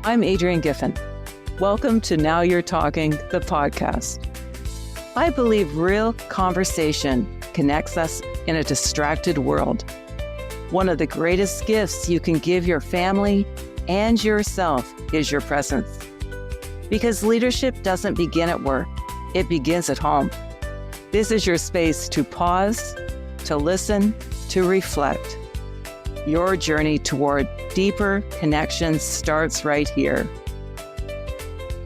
I'm Adrienne Giffen. Welcome to Now You're Talking, the podcast. I believe real conversation connects us in a distracted world. One of the greatest gifts you can give your family and yourself is your presence. Because leadership doesn't begin at work, it begins at home. This is your space to pause, to listen, to reflect. Your journey toward deeper connections starts right here.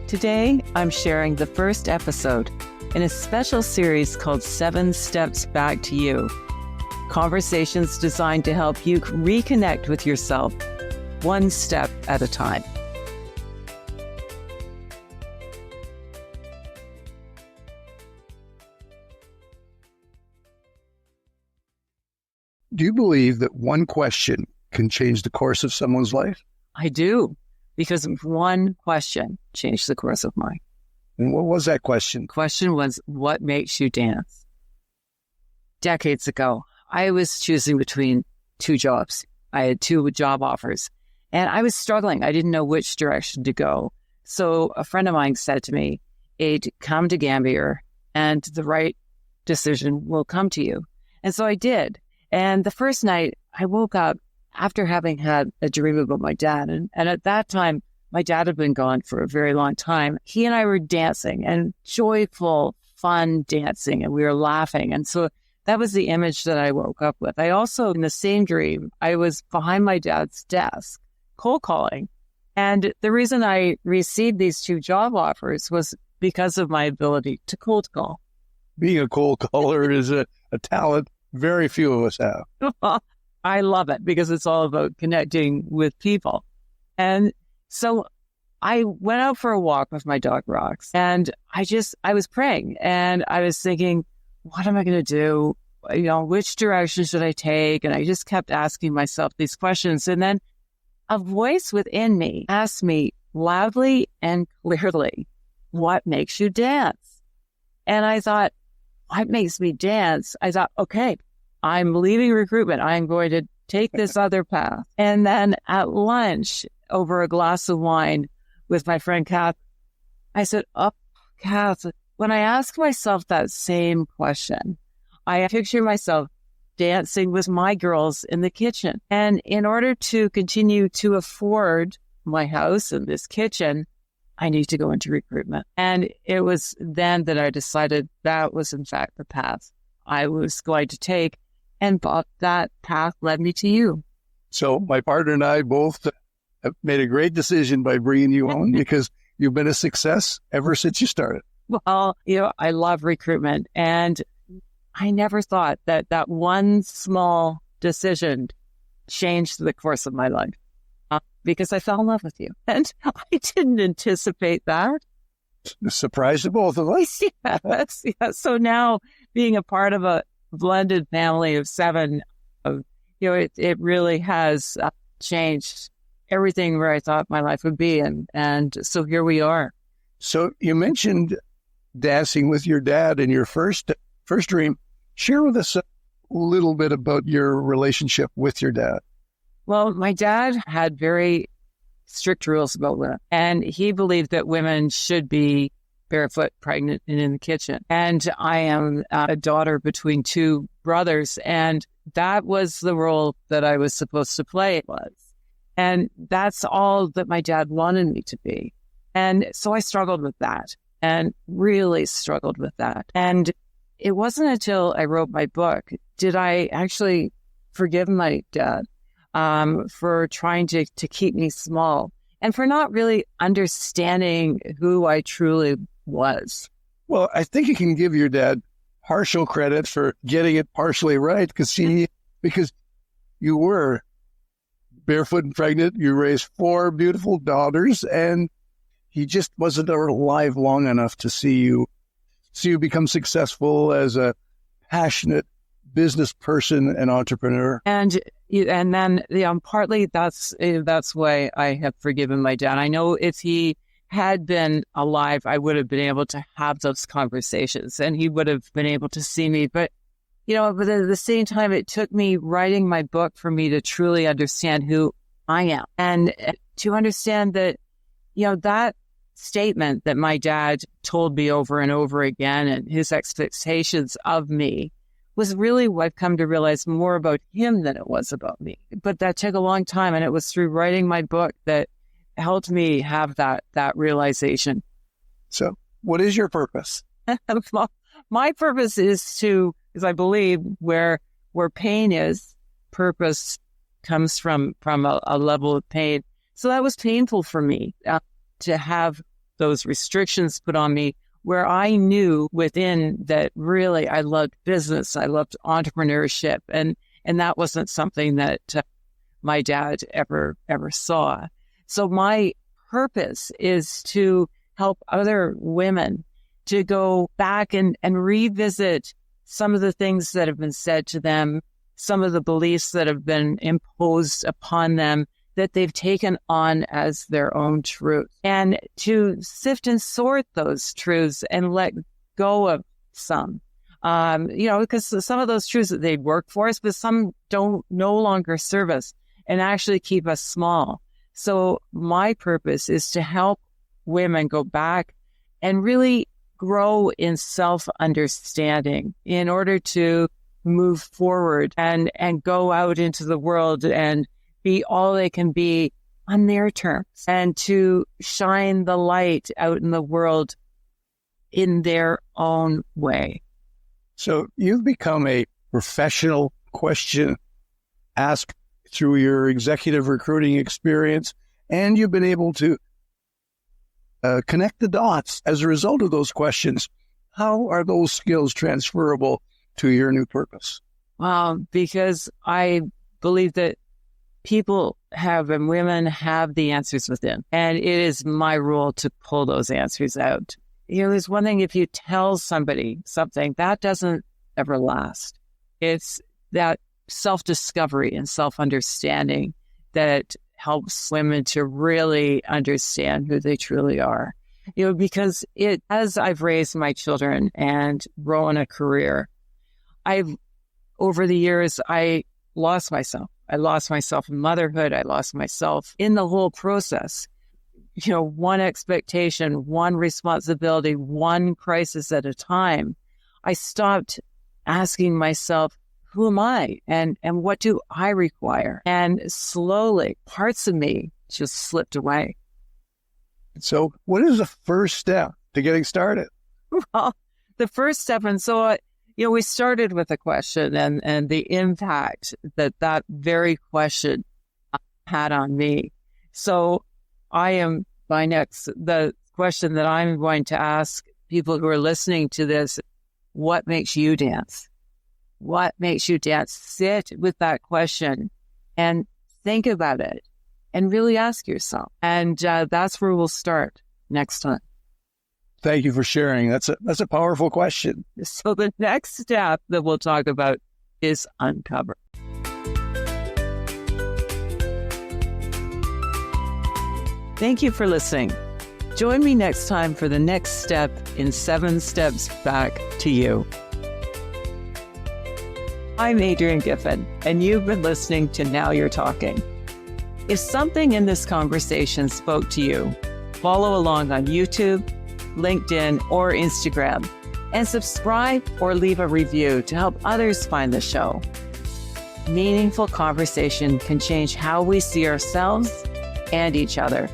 Today, I'm sharing the first episode in a special series called 7 Steps Back to You. Conversations designed to help you reconnect with yourself, one step at a time. Do you believe that one question can change the course of someone's life? I do, because one question changed the course of mine. And what was that question? The question was, what makes you dance? Decades ago, I was choosing between 2 jobs. I had 2 job offers, and I was struggling. I didn't know which direction to go. So a friend of mine said to me, "Aid, come to Gambier, and the right decision will come to you." And so I did. And the first night, I woke up after having had a dream about my dad. And at that time, my dad had been gone for a very long time. He and I were dancing, and joyful, fun dancing, and we were laughing. And so that was the image that I woke up with. I also, in the same dream, I was behind my dad's desk, cold calling. And the reason I received these 2 job offers was because of my ability to cold call. Being a cold caller is a talent very few of us have. I love it because it's all about connecting with people. And so I went out for a walk with my dog Rox, and I was praying, and I was thinking, what am I going to do? Which direction should I take? And I just kept asking myself these questions. And then a voice within me asked me loudly and clearly, what makes you dance? And I thought, what makes me dance? I thought, okay, I'm leaving recruitment. I'm going to take this other path. And then at lunch, over a glass of wine with my friend Kath, I said, oh, Kath, when I ask myself that same question, I picture myself dancing with my girls in the kitchen. And in order to continue to afford my house and this kitchen, I need to go into recruitment. And it was then that I decided that was, in fact, the path I was going to take. And that path led me to you. So my partner and I both have made a great decision by bringing you on because you've been a success ever since you started. Well, I love recruitment. And I never thought that one small decision changed the course of my life. Because I fell in love with you. And I didn't anticipate that. Surprise to both of us. Yes. So now being a part of a blended family of 7, it really has changed everything where I thought my life would be. And so here we are. So you mentioned dancing with your dad in your first dream. Share with us a little bit about your relationship with your dad. Well, my dad had very strict rules about women, and he believed that women should be barefoot, pregnant, and in the kitchen. And I am a daughter between 2 brothers, and that was the role that I was supposed to play. And that's all that my dad wanted me to be. And so I struggled with that, and really struggled with that. And it wasn't until I wrote my book did I actually forgive my dad for trying to keep me small and for not really understanding who I truly was. Well, I think you can give your dad partial credit for getting it partially right because you were barefoot and pregnant. You raised 4 beautiful daughters, and he just wasn't alive long enough to see you become successful as a passionate business person and entrepreneur. And then partly that's why I have forgiven my dad. I know if he had been alive, I would have been able to have those conversations and he would have been able to see me. But but at the same time, it took me writing my book for me to truly understand who I am and to understand that that statement that my dad told me over and over again, and his expectations of me, was really what I've come to realize more about him than it was about me. But that took a long time, and it was through writing my book that helped me have that realization. So what is your purpose? My purpose is I believe where pain is, purpose comes from a level of pain. So that was painful for me to have those restrictions put on me, where I knew within that really I loved business, I loved entrepreneurship, and that wasn't something that my dad ever saw. So my purpose is to help other women to go back and revisit some of the things that have been said to them, some of the beliefs that have been imposed upon them that they've taken on as their own truth, and to sift and sort those truths and let go of some, because some of those truths that they'd work for us, but some no longer serve us and actually keep us small. So my purpose is to help women go back and really grow in self-understanding in order to move forward and go out into the world and be all they can be on their terms, and to shine the light out in the world in their own way. So you've become a professional question asked through your executive recruiting experience, and you've been able to connect the dots as a result of those questions. How are those skills transferable to your new purpose? Because I believe that people have and women have the answers within, and it is my role to pull those answers out. There's one thing, if you tell somebody something, that doesn't ever last. It's that self-discovery and self-understanding that helps women to really understand who they truly are. Because as I've raised my children and grown a career, over the years, I lost myself. I lost myself in motherhood. I lost myself in the whole process. One expectation, one responsibility, one crisis at a time. I stopped asking myself, who am I? And what do I require? And slowly, parts of me just slipped away. So what is the first step to getting started? Well, the first step, and so we started with a question and the impact that very question had on me. So the question that I'm going to ask people who are listening to this, what makes you dance? What makes you dance? Sit with that question and think about it and really ask yourself. And that's where we'll start next time. Thank you for sharing. That's a powerful question. So the next step that we'll talk about is uncover. Thank you for listening. Join me next time for the next step in 7 Steps Back to You. I'm Adrienne Giffen, and you've been listening to Now You're Talking. If something in this conversation spoke to you, follow along on YouTube, LinkedIn, or Instagram, and subscribe or leave a review to help others find the show. Meaningful conversation can change how we see ourselves and each other.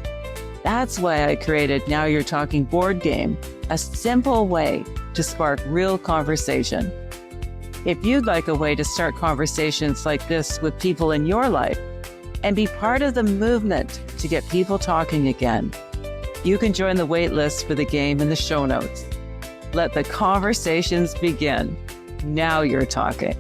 That's why I created Now You're Talking board game, a simple way to spark real conversation. If you'd like a way to start conversations like this with people in your life and be part of the movement to get people talking again, you can join the wait list for the game in the show notes. Let the conversations begin. Now you're talking.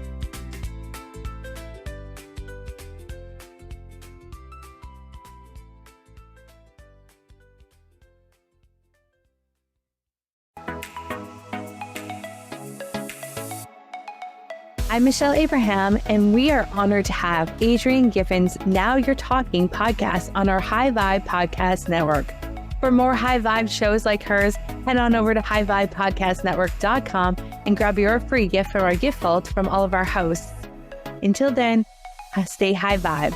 I'm Michelle Abraham, and we are honored to have Adrienne Giffen's Now You're Talking podcast on our High Vibe Podcast Network. For more High Vibe shows like hers, head on over to highvibepodcastnetwork.com and grab your free gift from our gift vault from all of our hosts. Until then, stay high vibe.